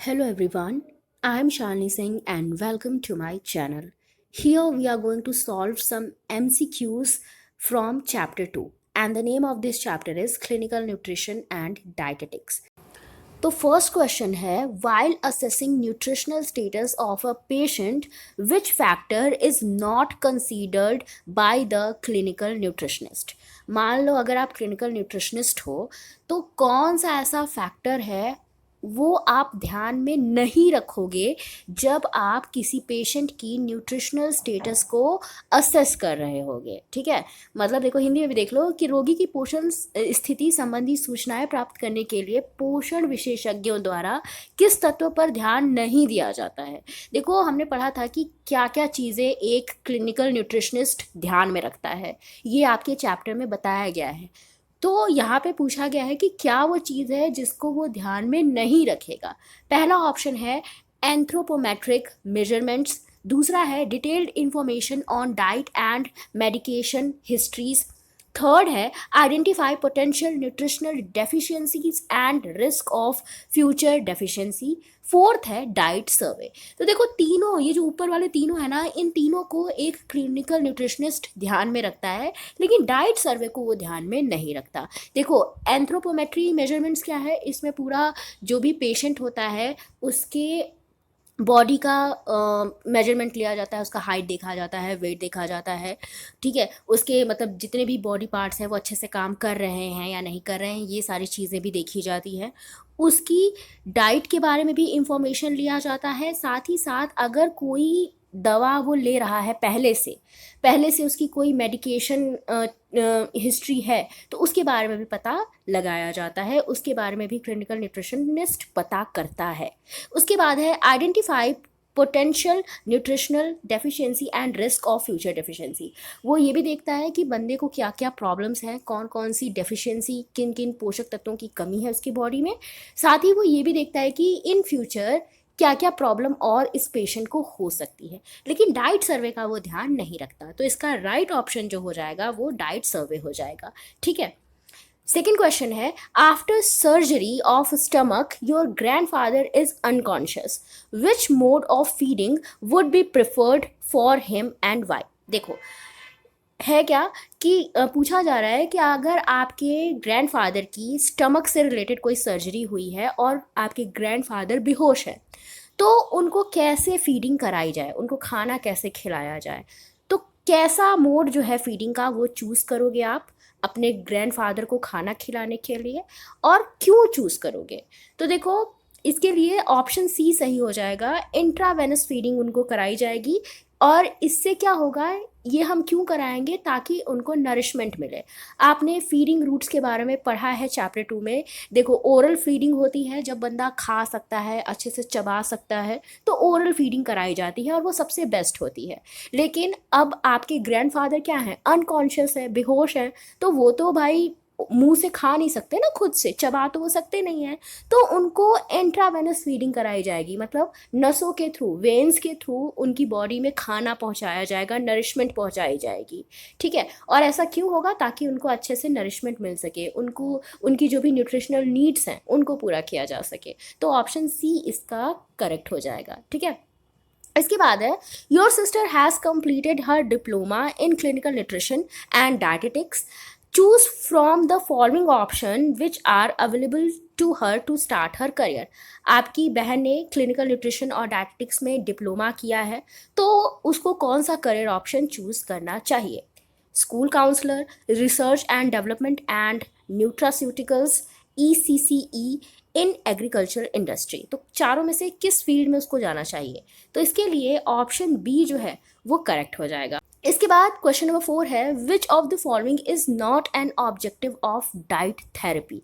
Hello everyone, I am Shalini Singh and welcome to my channel. Here we are going to solve some MCQs from chapter 2 and the name of this chapter is Clinical Nutrition and Dietetics. तो first question है while assessing nutritional status of a patient which factor is not considered by the clinical nutritionist. मान लो अगर आप clinical nutritionist हो तो कौन सा ऐसा फैक्टर है वो आप ध्यान में नहीं रखोगे जब आप किसी पेशेंट की न्यूट्रिशनल स्टेटस को असेस कर रहे होगे. ठीक है, मतलब देखो हिंदी में भी देख लो कि रोगी की पोषण स्थिति संबंधी सूचनाएं प्राप्त करने के लिए पोषण विशेषज्ञों द्वारा किस तत्व पर ध्यान नहीं दिया जाता है. देखो हमने पढ़ा था कि क्या क्या चीज़ें एक क्लिनिकल न्यूट्रिशनिस्ट ध्यान में रखता है, ये आपके चैप्टर में बताया गया है. तो यहाँ पे पूछा गया है कि क्या वो चीज़ है जिसको वो ध्यान में नहीं रखेगा. पहला ऑप्शन है एंथ्रोपोमेट्रिक मेजरमेंट्स, दूसरा है detailed information on diet and medication histories, third है identify potential nutritional deficiencies and risk of future deficiency, fourth है डाइट सर्वे. तो देखो तीनों, ये जो ऊपर वाले तीनों है ना, इन तीनों को एक क्लिनिकल न्यूट्रिशनिस्ट ध्यान में रखता है लेकिन डाइट सर्वे को वो ध्यान में नहीं रखता. देखो एंथ्रोपोमेट्री मेजरमेंट्स क्या है, इसमें पूरा जो भी पेशेंट होता है उसके बॉडी का मेजरमेंट लिया जाता है, उसका हाइट देखा जाता है, वेट देखा जाता है. ठीक है, उसके मतलब जितने भी बॉडी पार्ट्स हैं वो अच्छे से काम कर रहे हैं या नहीं कर रहे हैं, ये सारी चीज़ें भी देखी जाती हैं. उसकी डाइट के बारे में भी इंफॉर्मेशन लिया जाता है. साथ ही साथ अगर कोई दवा वो ले रहा है पहले से उसकी कोई मेडिकेशन हिस्ट्री है तो उसके बारे में भी पता लगाया जाता है, उसके बारे में भी क्लिनिकल न्यूट्रिशनिस्ट पता करता है. उसके बाद है identify potential nutritional deficiency and risk of future deficiency. वो ये भी देखता है कि बंदे को क्या क्या प्रॉब्लम्स हैं, कौन कौन सी डेफिशिएंसी, किन किन पोषक तत्वों की कमी है उसकी बॉडी में. साथ ही वो ये भी देखता है कि इन फ्यूचर क्या क्या प्रॉब्लम और इस पेशेंट को हो सकती है. लेकिन डाइट सर्वे का वो ध्यान नहीं रखता, तो इसका राइट ऑप्शन जो हो जाएगा वो डाइट सर्वे हो जाएगा. ठीक है, सेकेंड क्वेश्चन है after surgery of stomach your grandfather is unconscious, which mode of feeding would be preferred for him and why. देखो है क्या कि पूछा जा रहा है कि अगर आपके ग्रैंडफादर की स्टमक से रिलेटेड कोई सर्जरी हुई है और आपके ग्रैंडफादर बेहोश है तो उनको कैसे फीडिंग कराई जाए, उनको खाना कैसे खिलाया जाए. तो कैसा मोड जो है फीडिंग का वो चूज़ करोगे आप अपने ग्रैंडफादर को खाना खिलाने के लिए, और क्यों चूज़ करोगे. तो देखो इसके लिए ऑप्शन सी सही हो जाएगा, इंट्रावेनस फीडिंग उनको कराई जाएगी. और इससे क्या होगा, ये हम क्यों कराएंगे, ताकि उनको नरिशमेंट मिले. आपने फीडिंग रूट्स के बारे में पढ़ा है चैप्टर 2 में. देखो ओरल फीडिंग होती है जब बंदा खा सकता है, अच्छे से चबा सकता है, तो ओरल फीडिंग कराई जाती है और वो सबसे बेस्ट होती है. लेकिन अब आपके ग्रैंडफादर क्या हैं, अनकॉन्शियस है, बेहोश हैं, तो वो तो भाई मुंह से खा नहीं सकते ना, खुद से चबा तो वो सकते नहीं हैं. तो उनको इंट्रावेनस फीडिंग कराई जाएगी, मतलब नसों के थ्रू, वेन्स के थ्रू उनकी बॉडी में खाना पहुंचाया जाएगा, नरिशमेंट पहुंचाई जाएगी. ठीक है, और ऐसा क्यों होगा, ताकि उनको अच्छे से नरिशमेंट मिल सके, उनको उनकी जो भी न्यूट्रिशनल नीड्स हैं उनको पूरा किया जा सके. तो ऑप्शन सी इसका करेक्ट हो जाएगा. ठीक है, इसके बाद है your sister has completed her diploma in clinical nutrition and dietetics, choose from the following option which are available to her to start her career. आपकी बहन ने क्लिनिकल न्यूट्रिशन और डायटेटिक्स में डिप्लोमा किया है तो उसको कौन सा करियर ऑप्शन चूज करना चाहिए. School counsellor, research and development and nutraceuticals, ECCE in agriculture industry. तो चारों में से किस फील्ड में उसको जाना चाहिए. तो इसके लिए ऑप्शन बी जो है वो करेक्ट हो जाएगा. इसके बाद क्वेश्चन नंबर 4 है which of the following is not an objective of diet therapy.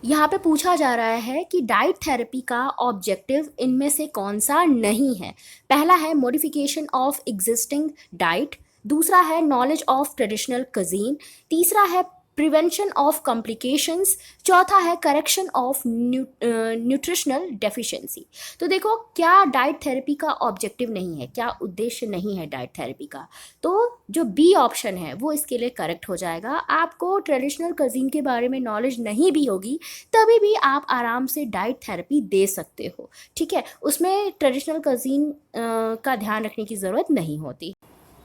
यहाँ पे पूछा जा रहा है कि डाइट थेरेपी का ऑब्जेक्टिव इनमें से कौन सा नहीं है. पहला है मॉडिफिकेशन ऑफ एग्जिस्टिंग डाइट, दूसरा है नॉलेज ऑफ ट्रेडिशनल कजीन, तीसरा है प्रिवेंशन ऑफ कॉम्प्लिकेशंस, चौथा है करेक्शन ऑफ न्यूट्रिशनल डेफिशिएंसी। तो देखो, क्या डाइट थेरेपी का ऑब्जेक्टिव नहीं है, क्या उद्देश्य नहीं है डाइट थेरेपी का, तो जो बी ऑप्शन है वो इसके लिए करेक्ट हो जाएगा। आपको ट्रेडिशनल कज़ीन के बारे में नॉलेज नहीं भी होगी तभी भी आप आराम से डाइट थेरेपी दे सकते हो, ठीक है, उसमें ट्रेडिशनल कज़ीन का ध्यान रखने की ज़रूरत नहीं होती।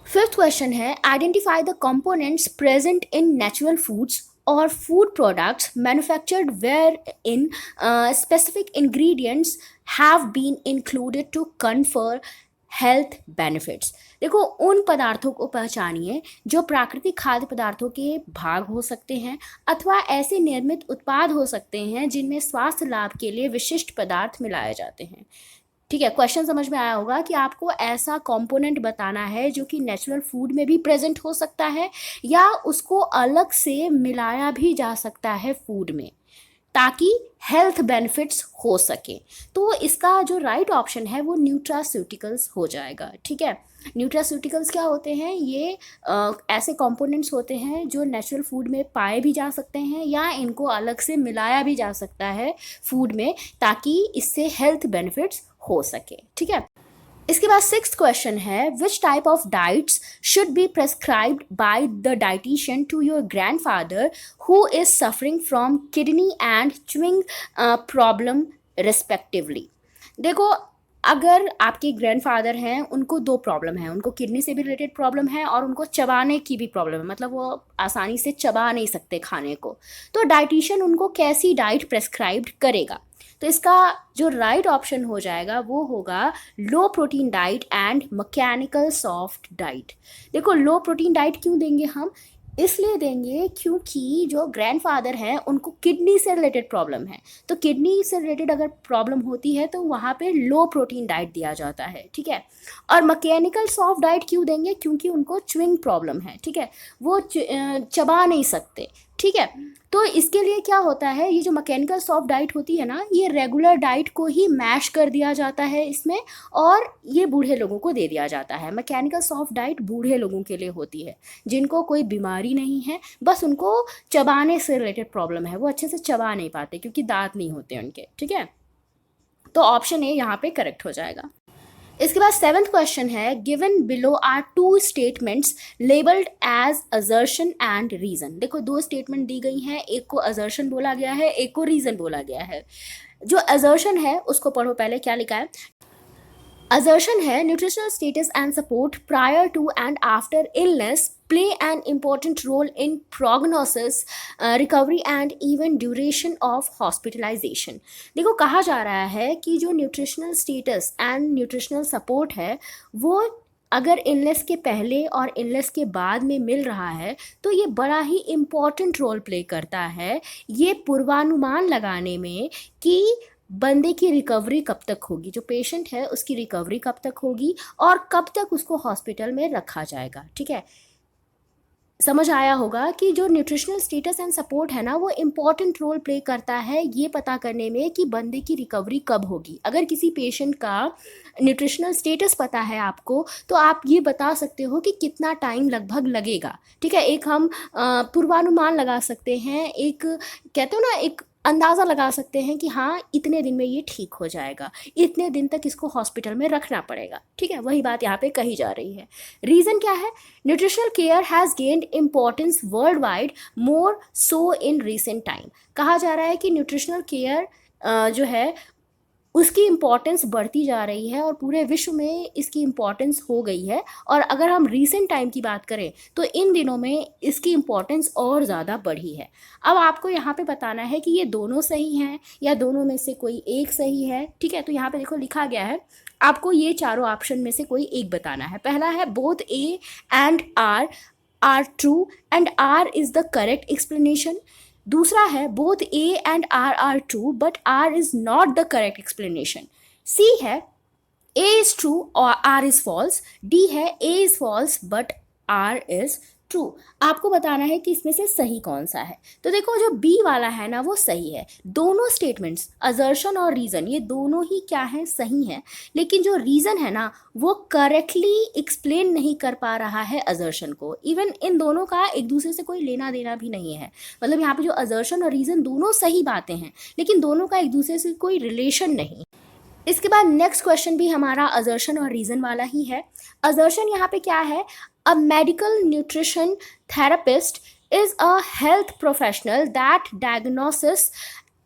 फिफ्थ क्वेश्चन है, identify the components present in natural foods or food products manufactured wherein specific ingredients have been included to confer health benefits. देखो, उन पदार्थों को पहचानिए जो प्राकृतिक खाद्य पदार्थों के भाग हो सकते हैं अथवा ऐसे निर्मित उत्पाद हो सकते हैं जिनमें स्वास्थ्य लाभ के लिए विशिष्ट पदार्थ मिलाए जाते हैं। ठीक है, क्वेश्चन समझ में आया होगा कि आपको ऐसा कंपोनेंट बताना है जो कि नेचुरल फूड में भी प्रेजेंट हो सकता है या उसको अलग से मिलाया भी जा सकता है फूड में, ताकि हेल्थ बेनिफिट्स हो सके। तो इसका जो राइट ऑप्शन है वो न्यूट्रास्यूटिकल्स हो जाएगा। ठीक है, न्यूट्रास्यूटिकल्स क्या होते हैं? ये ऐसे कंपोनेंट्स होते हैं जो नेचुरल फूड में पाए भी जा सकते हैं या इनको अलग से मिलाया भी जा सकता है फूड में, ताकि इससे हेल्थ बेनिफिट्स हो सके। ठीक है, इसके बाद सिक्स्थ क्वेश्चन है, which type of diets should be prescribed by the dietitian to your grandfather who is suffering from kidney and chewing problem respectively. देखो, अगर आपके ग्रैंडफादर हैं, उनको दो प्रॉब्लम है, उनको किडनी से भी रिलेटेड प्रॉब्लम है और उनको चबाने की भी प्रॉब्लम है, मतलब वो आसानी से चबा नहीं सकते खाने को, तो डाइटिशियन उनको कैसी डाइट प्रेस्क्राइब करेगा? तो इसका जो राइट ऑप्शन हो जाएगा वो होगा low protein diet and mechanical soft diet. देखो, लो प्रोटीन डाइट क्यों देंगे हम? इसलिए देंगे क्योंकि जो ग्रैंडफादर हैं उनको किडनी से रिलेटेड प्रॉब्लम है, तो किडनी से रिलेटेड अगर प्रॉब्लम होती है तो वहाँ पे लो प्रोटीन डाइट दिया जाता है। ठीक है, और मैकेनिकल सॉफ्ट डाइट क्यों देंगे? क्योंकि उनको च्विंग प्रॉब्लम है। ठीक है, वो चबा नहीं सकते। ठीक है, तो इसके लिए क्या होता है, ये जो मैकेनिकल सॉफ्ट डाइट होती है ना, ये रेगुलर डाइट को ही मैश कर दिया जाता है इसमें, और ये बूढ़े लोगों को दे दिया जाता है। मैकेनिकल सॉफ्ट डाइट बूढ़े लोगों के लिए होती है जिनको कोई बीमारी नहीं है, बस उनको चबाने से रिलेटेड प्रॉब्लम है, वो अच्छे से चबा नहीं पाते क्योंकि दांत नहीं होते उनके। ठीक है, तो ऑप्शन ए यहाँ पे करेक्ट हो जाएगा। इसके बाद सेवंथ क्वेश्चन है, given below are two statements labelled as assertion and reason. देखो, दो स्टेटमेंट दी गई हैं, एक को असर्शन बोला गया है, एक को रीजन बोला गया है। जो असर्शन है उसको पढ़ो पहले, क्या लिखा है? असर्शन है, nutritional status and support prior to and after illness play an important role in prognosis, recovery and even duration of hospitalization। देखो, कहा जा रहा है कि जो nutritional status and nutritional support है वो अगर इलनेस के पहले और इलनेस के बाद में मिल रहा है तो ये बड़ा ही इम्पॉर्टेंट रोल प्ले करता है ये पूर्वानुमान लगाने में कि बंदे की रिकवरी कब तक होगी, जो पेशेंट है उसकी रिकवरी कब तक होगी और कब तक उसको हॉस्पिटल में रखा जाएगा। ठीक है, समझ आया होगा कि जो न्यूट्रिशनल स्टेटस एंड सपोर्ट है ना, वो इम्पॉर्टेंट रोल प्ले करता है ये पता करने में कि बंदे की रिकवरी कब होगी। अगर किसी पेशेंट का न्यूट्रिशनल स्टेटस पता है आपको, तो आप ये बता सकते हो कि कितना टाइम लगभग लगेगा। ठीक है, एक हम पूर्वानुमान लगा सकते हैं, एक कहते हो ना, एक अंदाज़ा लगा सकते हैं कि हाँ इतने दिन में ये ठीक हो जाएगा, इतने दिन तक इसको हॉस्पिटल में रखना पड़ेगा। ठीक है, वही बात यहाँ पे कही जा रही है। रीज़न क्या है? Nutritional care has gained importance world wide, more so in recent time. कहा जा रहा है कि न्यूट्रिशनल केयर जो है उसकी इम्पॉर्टेंस बढ़ती जा रही है और पूरे विश्व में इसकी इम्पॉर्टेंस हो गई है। और अगर हम रीसेंट टाइम की बात करें तो इन दिनों में इसकी इम्पॉर्टेंस और ज़्यादा बढ़ी है। अब आपको यहाँ पे बताना है कि ये दोनों सही हैं या दोनों में से कोई एक सही है। ठीक है, तो यहाँ पे देखो लिखा गया है, आपको ये चारों ऑप्शन में से कोई एक बताना है। पहला है both A and R true and R is the correct explanation. दूसरा है both A and R true but R is not the correct explanation. C है ए इज ट्रू और आर इज फॉल्स। डी है A is false but R is true. आपको बताना है कि इसमें से सही कौन सा है। तो देखो जो बी वाला है ना वो सही है। दोनों स्टेटमेंट्स असर्शन और रीज़न ये दोनों ही क्या है, सही है। लेकिन जो रीज़न है ना वो करेक्टली एक्सप्लेन नहीं कर पा रहा है असर्शन को। इवन इन दोनों का एक दूसरे से कोई लेना देना भी नहीं है। मतलब यहाँ पे जो असर्शन और रीज़न दोनों सही बातें हैं लेकिन दोनों का एक दूसरे से कोई रिलेशन नहीं। इसके बाद नेक्स्ट क्वेश्चन भी हमारा असर्शन और रीज़न वाला ही है। असर्शन यहाँ पे क्या है, a medical nutrition therapist is a health professional that diagnosis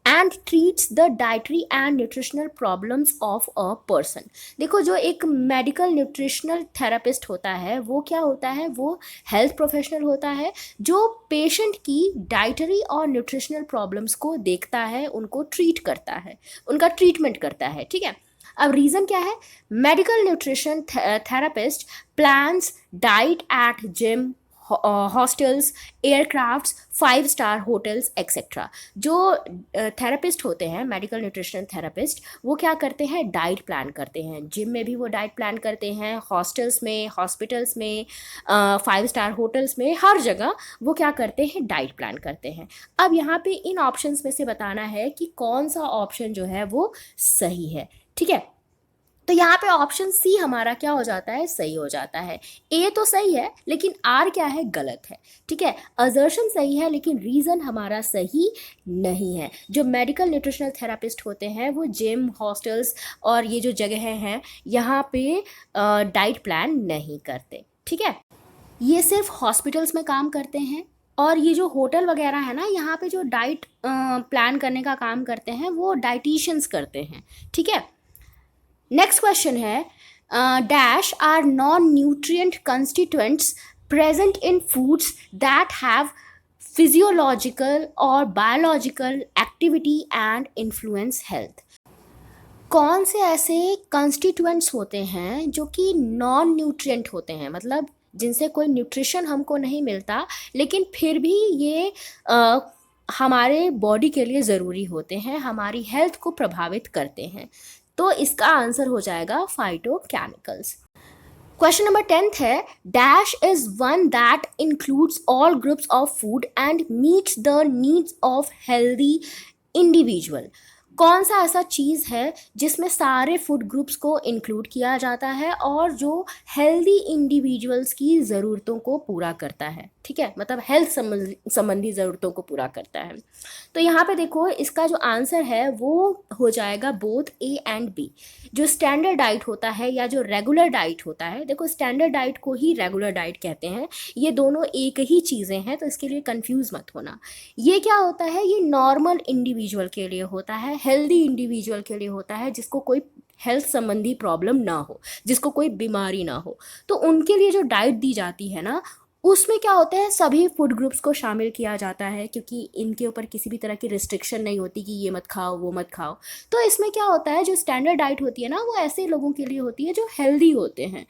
and treats the dietary and nutritional problems of a person. देखो जो एक मेडिकल न्यूट्रिशनल थेरेपिस्ट होता है वो क्या होता है, वो हेल्थ प्रोफेशनल होता है जो पेशेंट की डाइटरी और न्यूट्रिशनल प्रॉब्लम्स को देखता है, उनको ट्रीट करता है, उनका ट्रीटमेंट करता है। ठीक है, अब रीज़न क्या है, medical nutrition therapist plans diet at gym, hostels, aircrafts, 5 star hotels etcetera. जो थेरेपिस्ट होते हैं मेडिकल न्यूट्रिशन थेरेपिस्ट वो क्या करते हैं, डाइट प्लान करते हैं। जिम में भी वो डाइट प्लान करते हैं, हॉस्टल्स में, हॉस्पिटल्स में, 5 स्टार होटल्स में, हर जगह वो क्या करते हैं, डाइट प्लान करते हैं। अब यहाँ पे इन ऑप्शंस में से बताना है कि कौन सा ऑप्शन जो है वो सही है। ठीक है, तो यहाँ पे ऑप्शन सी हमारा क्या हो जाता है, सही हो जाता है। ए तो सही है लेकिन आर क्या है, गलत है। ठीक है, असर्शन सही है लेकिन रीज़न हमारा सही नहीं है। जो मेडिकल न्यूट्रिशनल थेरेपिस्ट होते हैं वो जिम, हॉस्टल्स और ये जो जगह हैं यहाँ पे डाइट प्लान नहीं करते। ठीक है, ये सिर्फ हॉस्पिटल्स में काम करते हैं और ये जो होटल वगैरह है ना यहाँ पे जो डाइट प्लान करने का काम करते हैं वो डाइटिशियंस करते हैं। ठीक है, नेक्स्ट क्वेश्चन है, dash are non nutrient constituents present in foods that have physiological और biological activity and influence health. कौन से ऐसे कंस्टिट्यूएंट्स होते हैं जो कि नॉन न्यूट्रिएंट होते हैं, मतलब जिनसे कोई न्यूट्रिशन हमको नहीं मिलता लेकिन फिर भी ये हमारे बॉडी के लिए ज़रूरी होते हैं, हमारी हेल्थ को प्रभावित करते हैं। तो इसका आंसर हो जाएगा फाइटोकेमिकल्स। क्वेश्चन नंबर 10th है, dash is one that includes all groups of food and meets the needs of healthy individual. कौन सा ऐसा चीज़ है जिसमें सारे फूड ग्रुप्स को इंक्लूड किया जाता है और जो हेल्दी इंडिविजुअल्स की ज़रूरतों को पूरा करता है। ठीक है, मतलब हेल्थ संबंधी ज़रूरतों को पूरा करता है। तो यहाँ पे देखो इसका जो आंसर है वो हो जाएगा बोथ ए एंड बी। जो स्टैंडर्ड डाइट होता है या जो रेगुलर डाइट होता है, देखो स्टैंडर्ड डाइट को ही रेगुलर डाइट कहते हैं, ये दोनों एक ही चीज़ें हैं तो इसके लिए कंफ्यूज मत होना। ये क्या होता है, ये नॉर्मल इंडिविजुअल के लिए होता है, हेल्दी इंडिविजुअल के लिए होता है जिसको कोई हेल्थ संबंधी प्रॉब्लम ना हो, जिसको कोई बीमारी ना हो। तो उनके लिए जो डाइट दी जाती है ना उसमें क्या होता है, सभी फूड ग्रुप्स को शामिल किया जाता है क्योंकि इनके ऊपर किसी भी तरह की रिस्ट्रिक्शन नहीं होती कि ये मत खाओ वो मत खाओ। तो इसमें क्या होता है, जो स्टैंडर्ड डाइट होती है ना वो ऐसे लोगों के लिए होती है जो हेल्दी होते हैं।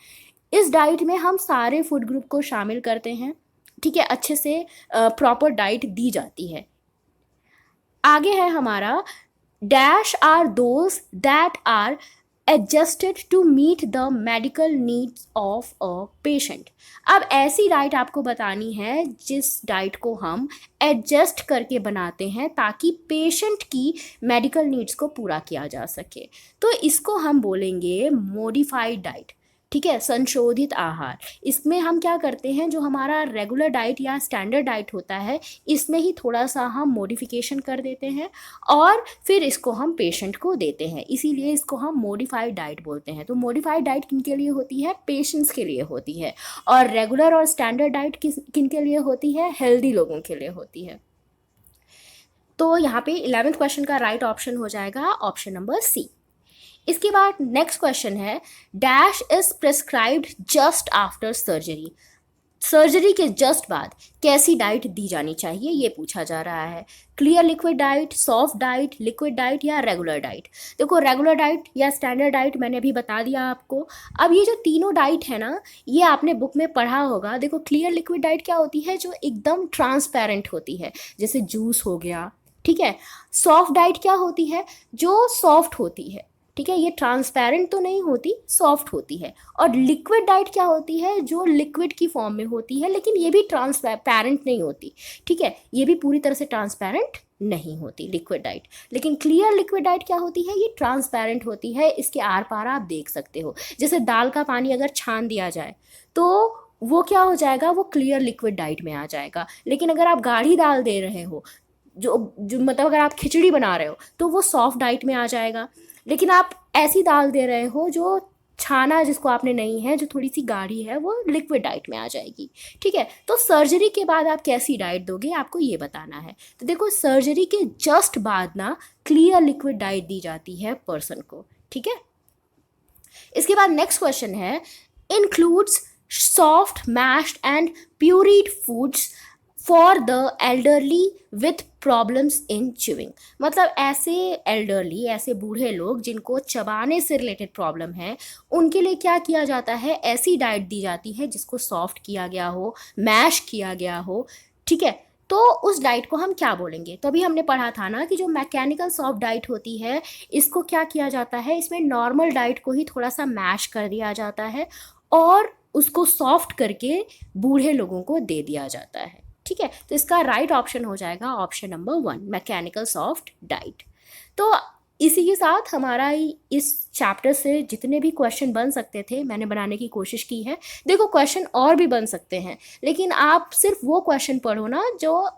इस डाइट में हम सारे फूड ग्रुप को शामिल करते हैं। ठीक है, अच्छे से प्रॉपर डाइट दी जाती है। आगे है हमारा, dash are those that are adjusted to meet the medical needs of a patient। अब ऐसी डाइट आपको बतानी है जिस डाइट को हम एडजस्ट करके बनाते हैं ताकि पेशेंट की मेडिकल नीड्स को पूरा किया जा सके। तो इसको हम बोलेंगे मॉडिफाइड डाइट। ठीक है, संशोधित आहार। इसमें हम क्या करते हैं, जो हमारा रेगुलर डाइट या स्टैंडर्ड डाइट होता है इसमें ही थोड़ा सा हम मॉडिफिकेशन कर देते हैं और फिर इसको हम पेशेंट को देते हैं, इसीलिए इसको हम मॉडिफाइड डाइट बोलते हैं। तो मॉडिफाइड डाइट किन के लिए होती है, पेशेंट्स के लिए होती है, और रेगुलर और स्टैंडर्ड डाइट किन के लिए होती है, हेल्दी लोगों के लिए होती है। तो यहाँ पे 11th क्वेश्चन का राइट ऑप्शन हो जाएगा ऑप्शन नंबर सी। इसके बाद नेक्स्ट क्वेश्चन है, dash is prescribed just after surgery. Surgery के जस्ट बाद कैसी डाइट दी जानी चाहिए ये पूछा जा रहा है। Clear liquid diet, soft diet, liquid diet या रेगुलर डाइट। देखो रेगुलर डाइट या स्टैंडर्ड डाइट मैंने अभी बता दिया आपको। अब ये जो तीनों डाइट है ना ये आपने बुक में पढ़ा होगा। देखो क्लियर लिक्विड डाइट क्या होती है, जो एकदम ट्रांसपेरेंट होती है, जैसे जूस हो गया। ठीक है, सॉफ्ट डाइट क्या होती है, जो सॉफ्ट होती है। ठीक है, ये ट्रांसपेरेंट तो नहीं होती, सॉफ्ट होती है। और लिक्विड डाइट क्या होती है, जो लिक्विड की फॉर्म में होती है, लेकिन ये भी ट्रांसपेरेंट नहीं होती। ठीक है, ये भी पूरी तरह से ट्रांसपेरेंट नहीं होती लिक्विड डाइट। लेकिन क्लियर लिक्विड डाइट क्या होती है, ये ट्रांसपेरेंट होती है, इसके आर पार आप देख सकते हो। जैसे दाल का पानी अगर छान दिया जाए तो वो क्या हो जाएगा, वो क्लियर लिक्विड डाइट में आ जाएगा। लेकिन अगर आप गाढ़ी दाल दे रहे हो, जो मतलब अगर आप खिचड़ी बना रहे हो, तो वो सॉफ्ट डाइट में आ जाएगा। लेकिन आप ऐसी दाल दे रहे हो जो छाना जिसको आपने नहीं है, जो थोड़ी सी गाढ़ी है, वो लिक्विड डाइट में आ जाएगी। ठीक है, तो सर्जरी के बाद आप कैसी डाइट दोगे, आपको ये बताना है। तो देखो, सर्जरी के जस्ट बाद ना क्लियर लिक्विड डाइट दी जाती है पर्सन को। ठीक है, इसके बाद नेक्स्ट क्वेश्चन है, includes soft mashed and pureed foods for the elderly with problems in chewing. मतलब ऐसे एल्डरली, ऐसे बूढ़े लोग जिनको चबाने से रिलेटेड प्रॉब्लम है, उनके लिए क्या किया जाता है, ऐसी डाइट दी जाती है जिसको सॉफ्ट किया गया हो, मैश किया गया हो। ठीक है, तो उस डाइट को हम क्या बोलेंगे। तो अभी हमने पढ़ा था ना कि जो मैकेनिकल सॉफ्ट डाइट होती है, इसको क्या किया जाता है, इसमें नॉर्मल डाइट को ही थोड़ा सा मैश कर दिया जाता है और उसको सॉफ्ट करके बूढ़े लोगों को दे दिया जाता है। ठीक है, तो इसका राइट ऑप्शन हो जाएगा option number 1, mechanical soft diet. तो इसी के साथ हमारा इस चैप्टर से जितने भी क्वेश्चन बन सकते थे मैंने बनाने की कोशिश की है। देखो, क्वेश्चन और भी बन सकते हैं, लेकिन आप सिर्फ वो क्वेश्चन पढ़ो ना जो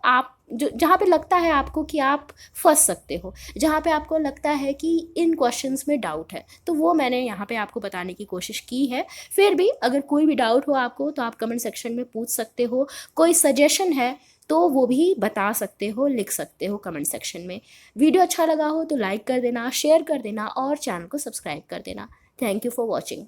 जहाँ पे लगता है आपको कि आप फंस सकते हो, जहाँ पे आपको लगता है कि इन क्वेश्चंस में डाउट है, तो वो मैंने यहाँ पे आपको बताने की कोशिश की है। फिर भी अगर कोई भी डाउट हो आपको तो आप कमेंट सेक्शन में पूछ सकते हो। कोई सजेशन है तो वो भी बता सकते हो, लिख सकते हो कमेंट सेक्शन में। वीडियो अच्छा लगा हो तो लाइक कर देना, शेयर कर देना और चैनल को सब्सक्राइब कर देना। Thank you for watching.